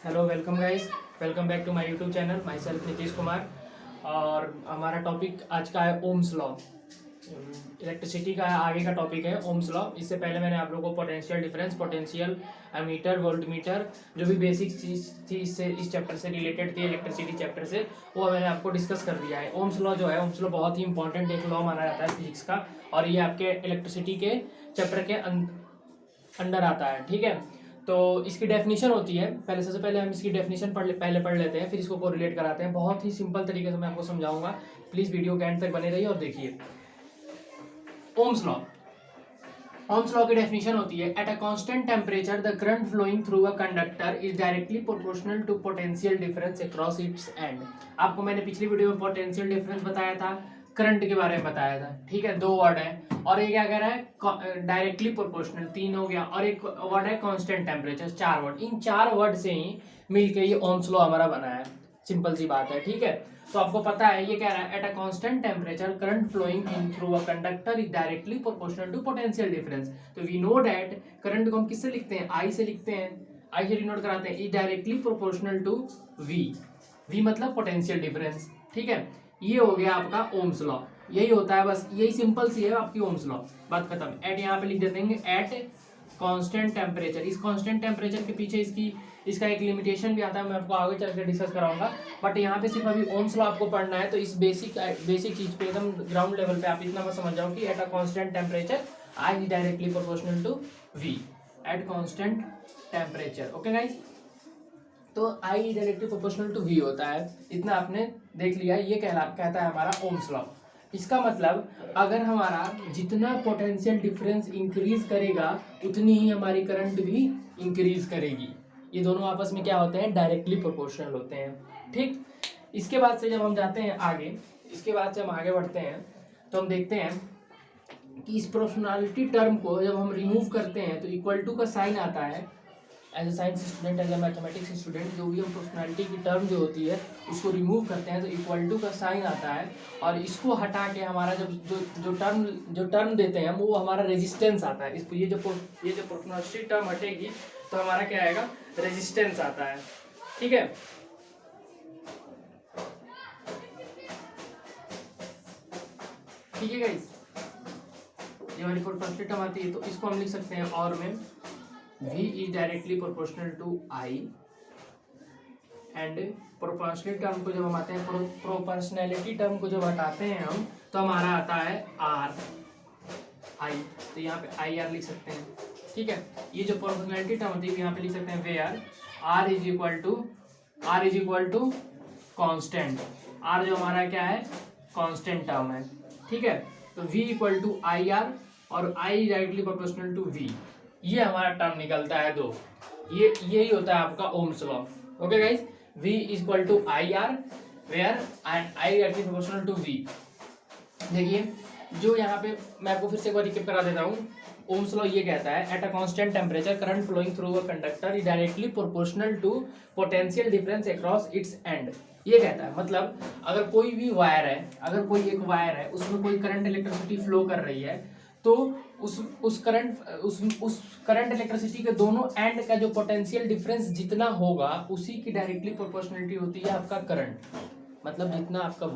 Hello welcome guys, welcome back to my YouTube channel. Myself Nitish Kumar. और हमारा topic आज का है ओम्स लॉ। इलेक्ट्रिसिटी का आगे का टॉपिक है ओम्स लॉ। इससे पहले मैंने आप लोगों को potential difference, potential ammeter, voltmeter, जो भी बेसिक चीज़ थी इससे इस चैप्टर से रिलेटेड थी, इलेक्ट्रिसिटी चैप्टर से, वो मैंने आपको डिस्कस कर दिया है। ओम्स लॉ जो है, ओम्स लॉ बहुत ही इंपॉर्टेंट एक लॉ माना जाता है फिजिक्स का, और ये आपके इलेक्ट्रिसिटी के चैप्टर के अंडर आता है। ठीक है, तो इसकी डेफिनेशन होती है, पहले सबसे पहले हम इसकी डेफिनेशन पहले पढ़ लेते हैं, फिर इसको कोरिलेट कराते हैं। बहुत ही सिंपल तरीके से मैं आपको समझाऊंगा, प्लीज वीडियो के एंड तक बने रहिए और देखिए। ओम्स लॉ, ओम्स लॉ की डेफिनेशन होती है, at a constant temperature the current flowing through a conductor is directly proportional to potential difference across its end. आपको मैंने पिछली वीडियो में पोटेंशियल डिफरेंस बताया था, करंट के बारे में बताया था। ठीक है, दो वर्ड है, और ये क्या कह रहा है, डायरेक्टली प्रोपोर्शनल, तीन हो गया, और एक वर्ड है कांस्टेंट टेम्परेचर, चार वर्ड। इन चार वर्ड से ही मिलके ये ओम्स लॉ हमारा बना है। सिंपल सी बात है। ठीक है, तो आपको पता है ये कह रहा है, at a constant temperature current flowing in through a conductor is directly proportional to potential difference. तो वी नो दैट करंट को हम किससे लिखते हैं, आई से लिखते हैं, आई से डिनोट कराते हैं, is directly proportional to V. V मतलब पोटेंशियल डिफरेंस। ठीक है, ये हो गया आपका ओम्स लॉ। यही होता है, बस यही सिंपल सी है आपकी ओम्स लॉ, बात खत्म। एट यहाँ पे लिख देते हैं एट कांस्टेंट टेम्परेचर। इस कांस्टेंट टेम्परेचर के पीछे इसका एक लिमिटेशन भी आता है, मैं आपको आगे चल के डिस्कस कराऊंगा। बट यहाँ पे सिर्फ अभी ओम्स लॉ आपको पढ़ना है, तो इस बेसिक चीज पे एकदम ग्राउंड लेवल पे आप इतना मत समझ जाओ कि at a constant temperature I is directly proportional to V at constant temperature. Okay guys, तो I is directly proportional to V होता है, इतना आपने देख लिया। ये कहता है हमारा ओम्स लॉ। इसका मतलब अगर हमारा जितना पोटेंशियल डिफरेंस इंक्रीज करेगा उतनी ही हमारी करंट भी इंक्रीज करेगी। ये दोनों आपस में क्या होते हैं, डायरेक्टली प्रोपोर्शनल होते हैं। ठीक, इसके बाद से जब हम जाते हैं आगे, इसके बाद से हम आगे बढ़ते हैं, तो हम देखते हैं कि इस प्रोपोर्शनलिटी टर्म को जब हम रिमूव करते हैं तो इक्वल टू का साइन आता है। As a science student, as a mathematics student, जो भी हम प्रोपोर्शनलिटी की टर्म जो होती है उसको रिमूव करते हैं तो इक्वल टू का साइन आता है, और इसको हटा के हमारा जब जो टर्म देते हैं हम, वो हमारा रेजिस्टेंस आता है। इसको ये जो प्रोपोर्शनलिटी टर्म हटेगी तो हमारा क्या आएगा, रेजिस्टेंस आता है। ठीक है, ठीक है गाइस, ये हमारी प्रोपोर्शनलिटी टर्म आती है, तो इसको हम लिख सकते हैं और में V is directly proportional to I, and proportional term को जब हम आते हैं, प्रोपोर्शनैलिटी टर्म को जब हटाते हैं हम, तो हमारा आता है R I, तो यहाँ पे आई आर लिख सकते हैं। ठीक है, ये जो प्रोपोर्शनैलिटी टर्म होती है यहाँ पे लिख सकते हैं where R is equal to constant. R जो हमारा क्या है, कांस्टेंट टर्म है। ठीक है, तो V equal to I R और I directly proportional to V, ये हमारा टर्म निकलता है दो। यही होता है आपका Ohm's law. Okay guys, V equal to I R where and I directly proportional to V। देखिए, जो यहाँ पे मैं आपको फिर से एक बार रिकेप करा देता हूँ। ओम्स लॉ ये कहता है, at a constant temperature current flowing through a conductor is directly proportional to potential difference across its end. ये कहता है, मतलब अगर कोई भी वायर है, अगर कोई एक वायर है, उसमें कोई करंट इलेक्ट्रिसिटी फ्लो कर रही है, तो उस करंट इलेक्ट्रिसिटी के दोनों एंड का जो पोटेंशियल डिफरेंस जितना होगा उसी की डायरेक्टली प्रोपोर्शनलिटी होती है आपका करंट। मतलब जितना आपका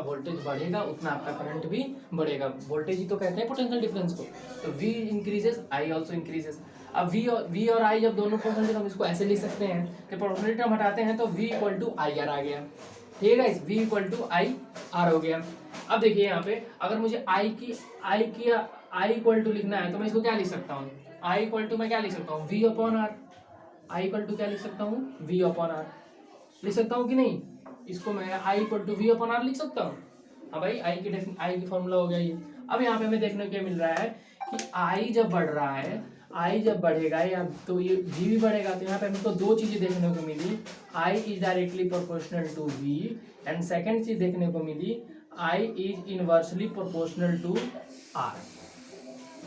वोल्टेज बढ़ेगा उतना आपका करंट भी बढ़ेगा। वोल्टेज ही तो कहते हैं पोटेंशियल डिफरेंस को। तो V increases, I also increases. अब V और I जब दोनों प्रोपोर्शनल, हम इसको ऐसे लिख सकते हैं कि प्रोपोर्शनलिटी हम हटाते हैं तो V equal to I R आ गया। ठीक है, V equal to I R हो गया। अब देखिए यहाँ पे, अगर मुझे I इक्वल टू लिखना है तो मैं इसको क्या लिख सकता हूँ, I इक्वल टू मैं क्या लिख सकता हूँ, V upon R. I equal to क्या लिख सकता हूँ, V अपॉन आर लिख सकता हूँ कि नहीं। इसको मैं I equal to V upon R लिख सकता हूँ। हाँ भाई, I की फॉर्मूला हो गया ये। अब यहाँ पे हमें देखने को मिल रहा है कि I जब बढ़ रहा है, I जब बढ़ेगा या तो ये V भी बढ़ेगा, तो यहाँ पे हमको दो चीजें देखने को मिली, I is directly proportional to V, and second चीज देखने को मिली, I is inversely proportional to R।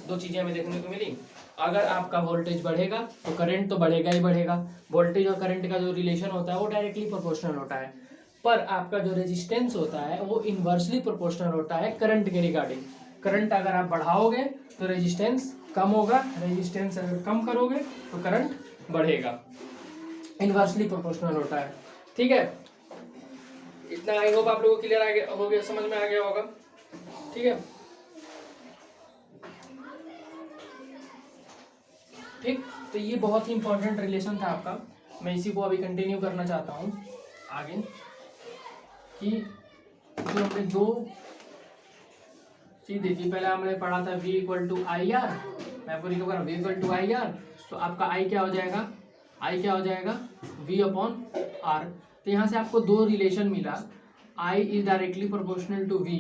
दो चीजें हमें देखने को मिली। अगर आपका वोल्टेज बढ़ेगा तो करंट तो बढ़ेगा ही बढ़ेगा। वोल्टेज और करंट का जो रिलेशन होता है वो डायरेक्टली प्रोपोर्शनल होता है, पर आपका जो रेजिस्टेंस होता है वो इनवर्सली प्रोपोर्शनल होता है करंट के रिगार्डिंग। करंट अगर आप बढ़ाओगे तो रेजिस्टेंस कम होगा, रेजिस्टेंस अगर कम करोगे तो करंट बढ़ेगा। इनवर्सली प्रोपोर्शनल होता है। ठीक है, इतना आई होप आप लोगों को क्लियर हो गया, समझ में आ गया होगा। ठीक है, ठीक, तो ये बहुत ही इंपॉर्टेंट रिलेशन था आपका। मैं इसी को अभी कंटिन्यू करना चाहता हूँ आगे, कि जो हमने दो चीज देखी, पहले हमने पढ़ा था v equal to I R, मैं आपको लिखूंगा v equal to I R, तो आपका i क्या हो जाएगा, i क्या हो जाएगा v अपॉन आर। तो यहाँ से आपको दो रिलेशन मिला, i is directly proportional to v,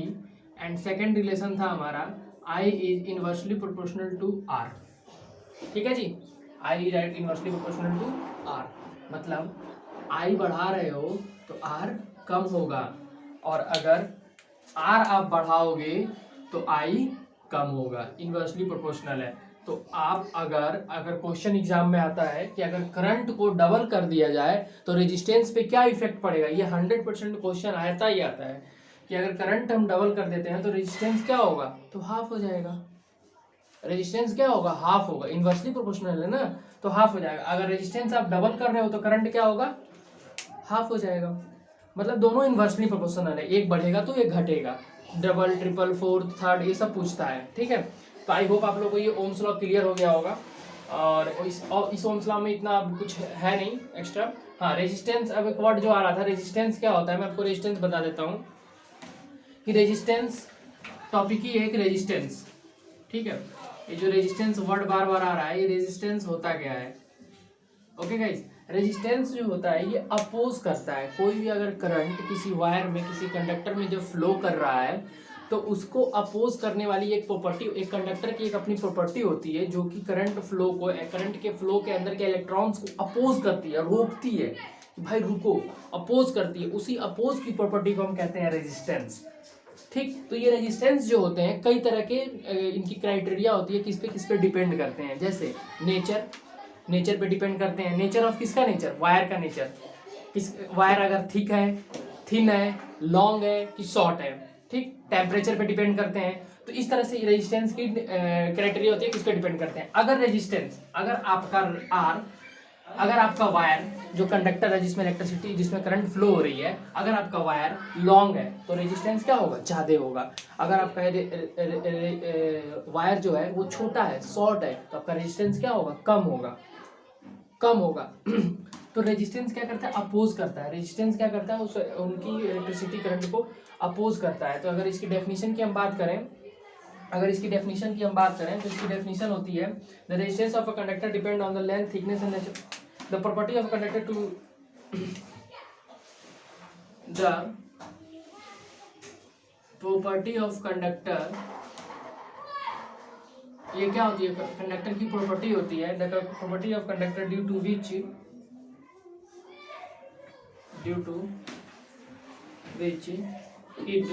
and second relation था हमारा i is inversely proportional to r। ठीक है जी, i is direct inversely proportional to r, मतलब i बढ़ा रहे हो तो r कम होगा, और अगर r आप बढ़ाओगे तो i कम होगा, इनवर्सली प्रोपोर्शनल है। तो आप अगर क्वेश्चन एग्जाम में आता है कि अगर करंट को डबल कर दिया जाए तो रेजिस्टेंस पे क्या इफेक्ट पड़ेगा, ये 100% क्वेश्चन आता ही आता है कि अगर करंट हम डबल कर देते हैं तो रेजिस्टेंस क्या होगा, तो हाफ हो जाएगा। रेजिस्टेंस क्या होगा, हाफ होगा, इनवर्सली प्रोपोर्शनल है ना, तो हाफ हो जाएगा। अगर रेजिस्टेंस आप डबल कर रहे हो तो करंट क्या होगा, हाफ हो जाएगा। मतलब दोनों इनवर्सली प्रोपोर्शनल है, एक बढ़ेगा तो एक घटेगा, डबल ट्रिपल फोर्थ थर्ड ये सब पूछता है। ठीक है, तो आई होप आप लोगों को ये ओम्स लॉ क्लियर हो गया होगा, और इस ओम्स लॉ में इतना कुछ है नहीं एक्स्ट्रा। हाँ, रेजिस्टेंस, अब एक वर्ड जो आ रहा था, रेजिस्टेंस क्या होता है, मैं आपको रेजिस्टेंस बता देता हूँ कि रेजिस्टेंस टॉपिक ही एक रेजिस्टेंस। ठीक है, ये जो रेजिस्टेंस वर्ड बार बार आ रहा है, ये रेजिस्टेंस होता क्या है। ओके गाइस, रेजिस्टेंस जो होता है ये अपोज करता है, कोई भी अगर करंट किसी वायर में, किसी कंडक्टर में जब फ्लो कर रहा है तो उसको अपोज करने वाली एक प्रॉपर्टी, एक कंडक्टर की एक अपनी प्रॉपर्टी होती है जो कि करंट फ्लो को, करंट के फ्लो के अंदर के इलेक्ट्रॉन्स को अपोज करती है, रोकती है, भाई रुको, अपोज करती है। उसी अपोज की प्रॉपर्टी को हम कहते हैं रेजिस्टेंस। ठीक, तो ये रेजिस्टेंस जो होते हैं कई तरह के इनकी क्राइटेरिया होती है, किस पे डिपेंड करते हैं। जैसे नेचर पे डिपेंड करते हैं। नेचर ऑफ किसका नेचर, वायर का नेचर, किस वायर अगर थिक है, थिन है, लॉन्ग है कि शॉर्ट है। ठीक, टेम्परेचर पे डिपेंड करते हैं। तो इस तरह से रेजिस्टेंस की क्राइटेरिया होती है, किस पे डिपेंड करते हैं। अगर रेजिस्टेंस, अगर आपका आर, अगर आपका वायर जो कंडक्टर है जिसमें इलेक्ट्रिसिटी, जिसमें करंट फ्लो हो रही है, अगर आपका वायर लॉन्ग है तो रेजिस्टेंस क्या होगा, ज़्यादा होगा। अगर आपका वायर जो है वो छोटा है, शॉर्ट है, तो आपका रेजिस्टेंस क्या होगा, कम होगा। तो रेजिस्टेंस क्या करता है, अपोज करता है। रेजिस्टेंस क्या करता है, उस उनकी इलेक्ट्रिसिटी करंट को अपोज करता है। तो अगर इसकी डेफिनेशन की हम बात करें, तो इसकी डेफिनेशन होती है, the resistance of a conductor depend on the length, thickness and the property of a conductor to the property of conductor, ये क्या होती है, कंडक्टर की प्रॉपर्टी होती है, the property of conductor due to which it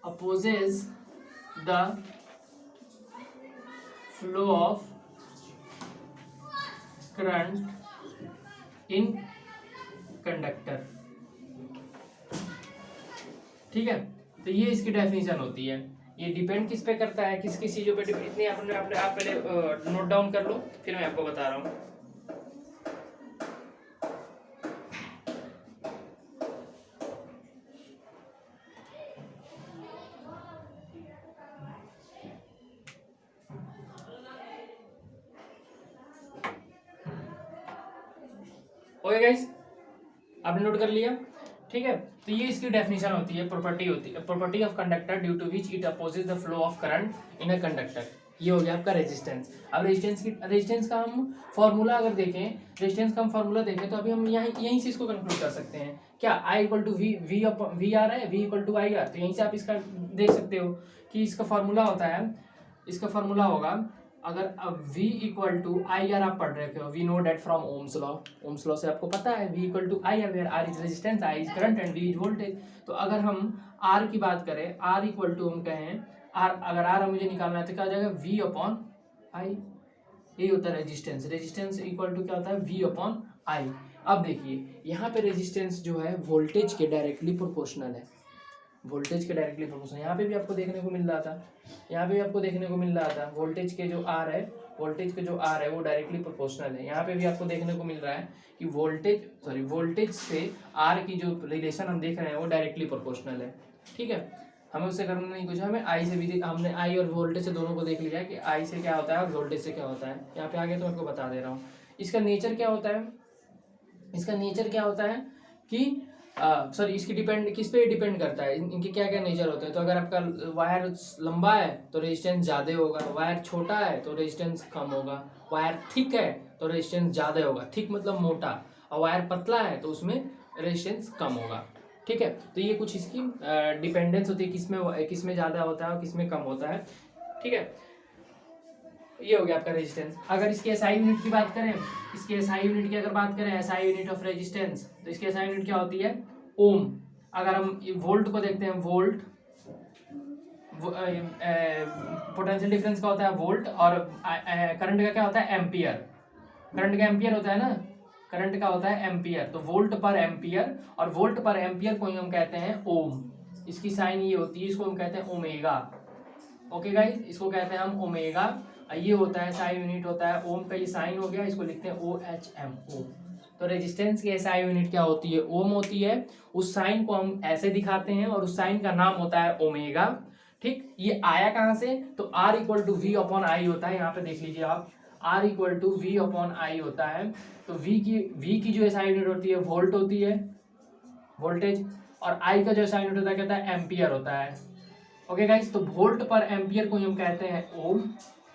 opposes the flow of current in conductor। ठीक है, तो ये इसकी डेफिनेशन होती है। ये डिपेंड किस पे करता है, किस चीजों पे डिपेंड, इतनी आप पहले नोट डाउन कर लो, फिर मैं आपको बता रहा हूँ। ओके गाइस, आपने नोट कर लिया। ठीक है, तो ये इसकी डेफिनेशन होती है, property of conductor due to which it opposes the flow of current in a conductor. ये हो गया आपका रेजिस्टेंस। अब रेजिस्टेंस का हम फॉर्मूला अगर देखें, तो अभी हम यहीं से इसको कंक्लूड कर सकते हैं। क्या I इक्वल टू वी आ रहा है, V equal to I R, तो यहीं से आप इसका देख सकते हो कि इसका फॉर्मूला होता है, इसका फॉर्मूला होगा, अगर अब V equal to I R आप पढ़ रहे हो, we know that from Ohm's law से आपको पता है V equal to I R, where R is resistance, I is current and V is voltage. तो अगर हम R की बात करें, R इक्वल टू हम कहें R, अगर R मुझे निकालना है तो क्या हो जाएगा, V अपॉन आई, यही होता है रेजिस्टेंस इक्वल टू क्या होता है, V अपॉन आई। अब देखिए यहाँ पे रेजिस्टेंस जो है वोल्टेज के डायरेक्टली प्रोपोर्शनल है, यहाँ पे भी आपको देखने को मिल रहा था, वोल्टेज के जो आर है वोल्टेज का जो आर है वो डायरेक्टली प्रोपोर्शनल है। यहाँ पे भी आपको देखने को मिल रहा है कि वोल्टेज से आर की जो रिलेशन हम देख रहे हैं वो डायरेक्टली प्रोपोर्शनल है। ठीक है, हमें उससे करना नहीं कुछ, हमें आई से भी हमने आई और वोल्टेज से दोनों को देख लिया कि आई से क्या होता है और वोल्टेज से क्या होता है। यहाँ पे आगे तो आपको बता दे रहा हूँ इसका नेचर क्या होता है। इसका नेचर क्या होता है कि सॉरी इसकी डिपेंड किस पे डिपेंड करता है, इनके क्या क्या नेचर होते हैं। तो अगर आपका वायर लंबा है तो रेजिस्टेंस ज़्यादा होगा, वायर छोटा है तो रेजिस्टेंस कम होगा, वायर थिक है तो रेजिस्टेंस ज़्यादा होगा, थिक मतलब मोटा, और वायर पतला है तो उसमें रेजिस्टेंस कम होगा। ठीक है, तो ये कुछ इसकी डिपेंडेंस होती है किसमें ज़्यादा होता है और किसमें कम होता है। ठीक है, ये हो गया आपका रेजिस्टेंस। अगर इसकी एसआई यूनिट की बात करें, इसकी एसआई यूनिट की अगर बात करें, एसआई यूनिट ऑफ रेजिस्टेंस, तो इसकी एसआई यूनिट क्या होती है, ओम। अगर हम वोल्ट को देखते हैं, वोल्ट पोटेंशियल डिफरेंस का होता है वोल्ट, और करंट का क्या होता है, एम्पियर। करंट का एम्पियर होता है ना, करंट का होता है एम्पियर, तो वोल्ट पर एम्पियर, और वोल्ट पर एम्पियर को ही हम कहते हैं ओम। इसकी साइन ये होती है, इसको हम कहते हैं ओमेगा। ओके गाइस, इसको कहते हैं हम ओमेगा। ये होता है एसआई यूनिट होता है ओम का, ये साइन हो गया, इसको लिखते हैं OHM, ओम। तो रेजिस्टेंस की एसआई यूनिट क्या होती है, ओम होती है। उस साइन को हम ऐसे दिखाते हैं और उस साइन का नाम होता है ओमेगा। ठीक, ये आया कहाँ से, तो R = V/I होता है। यहाँ पे देख लीजिए आप, R = V/I होता है। तो V की जो एसआई यूनिट होती है वोल्ट होती है, वोल्टेज, और I का जो एसआई यूनिट होता है कहता है एम्पियर होता है। ओके गाइस, तो वोल्ट पर एम्पियर को हम कहते हैं ओम,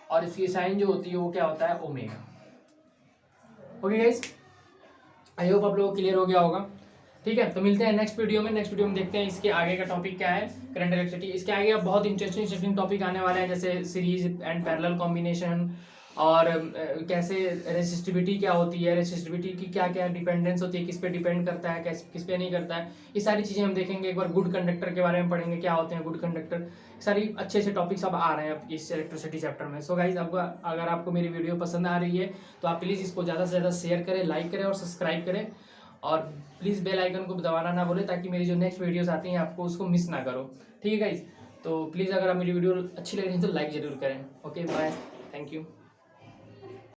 और इसकी साइन जो होती है वो क्या होता है, omega. Okay guys, I hope आप लोगों को क्लियर हो गया होगा। ठीक है, तो मिलते हैं नेक्स्ट वीडियो में। नेक्स्ट वीडियो में देखते हैं इसके आगे का टॉपिक क्या है, करंट इलेक्ट्रिसिटी। इसके आगे अब बहुत इंटरेस्टिंग टॉपिक आने वाले हैं, जैसे सीरीज एंड पैरेलल कॉम्बिनेशन, और कैसे रेसिस्टिविटी क्या होती है, रेसिस्टिविटी की क्या क्या डिपेंडेंस होती है, किस पे डिपेंड करता है, किस पे नहीं करता है, ये सारी चीज़ें हम देखेंगे। एक बार गुड कंडक्टर के बारे में पढ़ेंगे, क्या होते हैं गुड कंडक्टर। सारी अच्छे अच्छे टॉपिक्स अब आ रहे हैं इस इलेक्ट्रिसिटी चैप्टर में। सो गाइज, आपको अगर आपको मेरी वीडियो पसंद आ रही है तो आप प्लीज़ इसको ज़्यादा से ज़्यादा शेयर करें, लाइक करें और सब्सक्राइब करें, और प्लीज़ बेल आइकन को दबाना ना भूलें, ताकि मेरी जो नेक्स्ट वीडियोस आती हैं आपको उसको मिस ना करो। ठीक है गाइज, तो प्लीज़ अगर आप मेरी वीडियो अच्छी लग रही है तो लाइक ज़रूर करें। Okay bye, thank you.